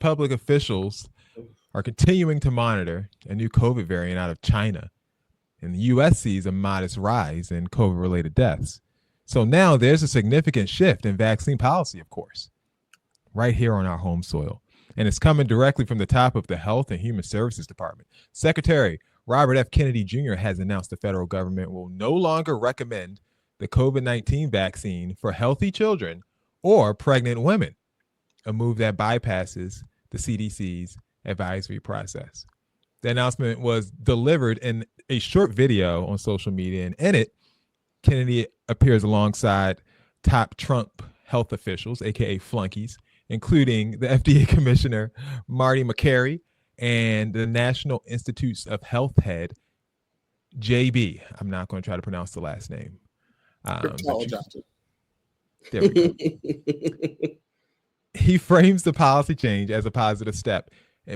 public officials are continuing to monitor a new COVID variant out of China, and the U.S. sees a modest rise in COVID-related deaths. So now there's a significant shift in vaccine policy, of course, right here on our home soil. And it's coming directly from the top of the Health and Human Services Department. Secretary Robert F. Kennedy Jr. has announced the federal government will no longer recommend the COVID-19 vaccine for healthy children or pregnant women, a move that bypasses the CDC's advisory process. The announcement was delivered in a short video on social media, and in it, Kennedy appears alongside top Trump health officials, aka flunkies, including the FDA Commissioner Marty McCary and the National Institutes of Health head JB. I'm not going to try to pronounce the last name. There we go. He frames the policy change as a positive step,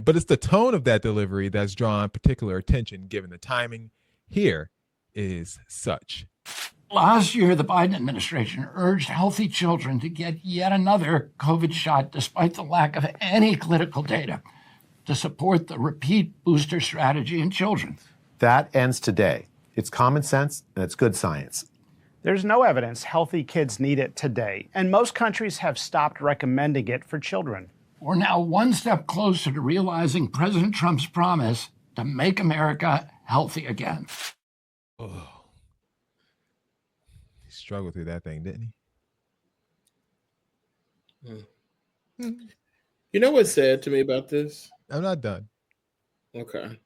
but it's the tone of that delivery that's drawn particular attention given the timing. Here is such. Last year, the Biden administration urged healthy children to get yet another COVID shot despite the lack of any clinical data to support the repeat booster strategy in children. That ends today. It's common sense and it's good science. There's no evidence healthy kids need it today, and most countries have stopped recommending it for children. We're now one step closer to realizing President Trump's promise to make America healthy again. Oh. He struggled through that thing, didn't he? You know what's sad to me about this? I'm not done. Okay.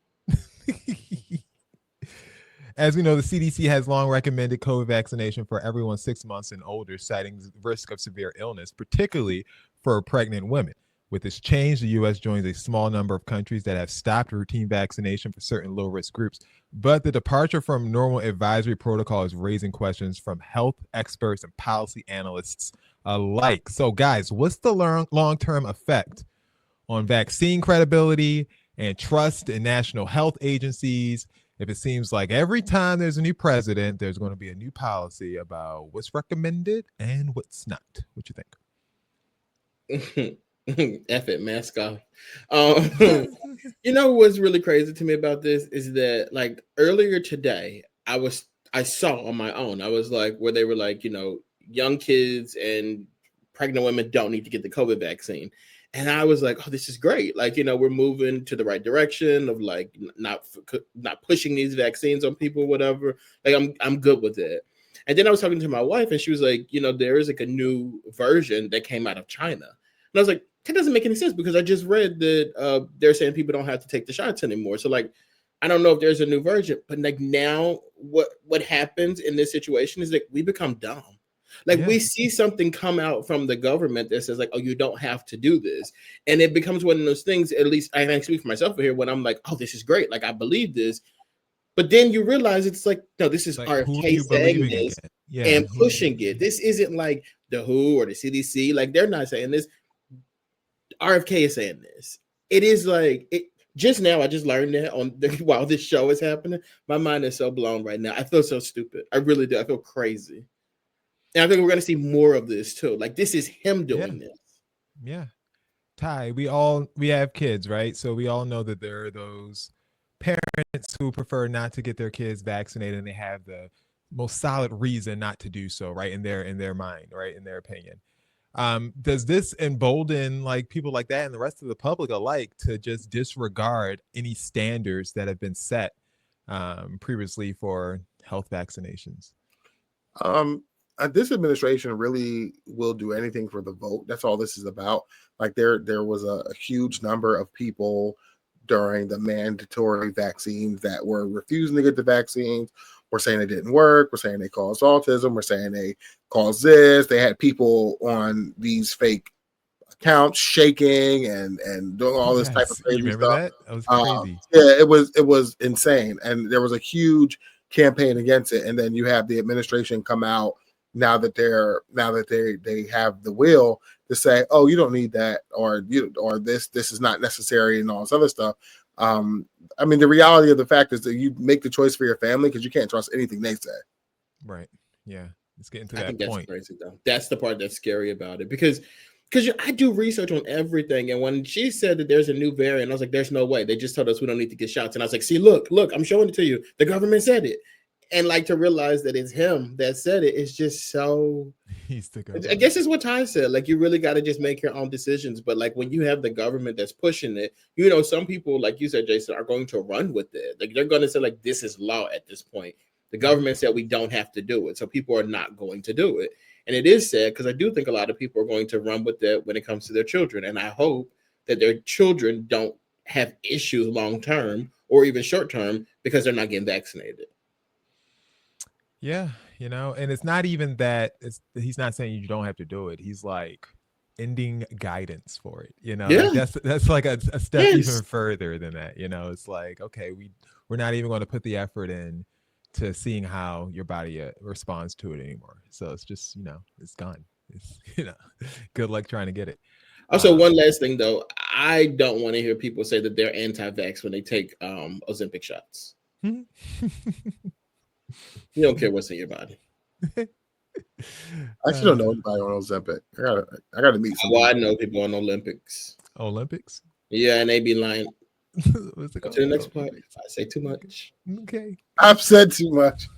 As we know, the CDC has long recommended COVID vaccination for everyone 6 months and older, citing the risk of severe illness, particularly for pregnant women. With this change, the U.S. joins a small number of countries that have stopped routine vaccination for certain low-risk groups. But the departure from normal advisory protocol is raising questions from health experts and policy analysts alike. So, guys, what's the long-term effect on vaccine credibility and trust in national health agencies if it seems like every time there's a new president, there's going to be a new policy about what's recommended and what's not? What you think? F it, mask off. You know what's really crazy to me about this is that, like, earlier today, I saw on my own, I was like, where they were like, you know, young kids and pregnant women don't need to get the COVID vaccine. And I was like, oh, this is great. Like, you know, we're moving to the right direction of like not pushing these vaccines on people, whatever. Like, I'm good with it. And then I was talking to my wife and she was like, you know, there is like a new version that came out of China. And I was like, that doesn't make any sense because I just read that they're saying people don't have to take the shots anymore. So like, I don't know if there's a new version, but like now what happens in this situation is that we become dumb. Like we see something come out from the government that says like, oh, you don't have to do this. And it becomes one of those things, at least I can speak for myself here, when I'm like, oh, this is great. Like I believe this. But then you realize it's like, no, this is like, RFK saying this and pushing it. This isn't like the WHO or the CDC. Like they're not saying this. RFK is saying this. It is like it. Just now, I just learned that while this show is happening. My mind is so blown right now. I feel so stupid. I really do. I feel crazy. And I think we're going to see more of this too. Like this is him doing this. Yeah. Ty, we have kids, right? So we all know that there are those parents who prefer not to get their kids vaccinated and they have the most solid reason not to do so, right? In their mind, right? In their opinion. Does this embolden like people like that and the rest of the public alike to just disregard any standards that have been set previously for health vaccinations? This administration really will do anything for the vote. That's all this is about. Like there was a huge number of people during the mandatory vaccines that were refusing to get the vaccines. We're saying it didn't work. We're saying they caused autism. We're saying they caused this. They had people on these fake accounts shaking and doing all this type of crazy stuff. That was crazy. Yeah, it was insane. And there was a huge campaign against it. And then you have the administration come out now that they have the will to say, oh, you don't need that, or this is not necessary, and all this other stuff. I mean, the reality of the fact is that you make the choice for your family because you can't trust anything they say. Right. Yeah. It's getting to that I think point. That's crazy, though. That's the part that's scary about it because because I do research on everything, and when she said that there's a new variant, I was like, "There's no way." They just told us we don't need to get shots, and I was like, "See, look, I'm showing it to you. The government said it." And like to realize that it's him that said it is just so. He's the I guess it's what Ty said. Like, you really got to just make your own decisions. But like when you have the government that's pushing it, some people, like you said, Jason, are going to run with it. Like they're going to say, like, this is law at this point. The government said we don't have to do it, so people are not going to do it. And it is sad because I do think a lot of people are going to run with it when it comes to their children. And I hope that their children don't have issues long term or even short term because they're not getting vaccinated. Yeah, and it's not even that he's not saying you don't have to do it. He's like ending guidance for it. Like that's like a step even further than that. It's like, okay, we're not even going to put the effort in to seeing how your body responds to it anymore. So it's just, it's gone. It's, good luck trying to get it. Also, one last thing though, I don't want to hear people say that they're anti-vax when they take Ozempic shots. You don't care what's in your body. I actually don't know anybody on Ozempic. I gotta meet some. Well, I know people on Olympics. Olympics? Yeah, and they be lying. What's it called? To the next part. If I say too much. Okay. I've said too much.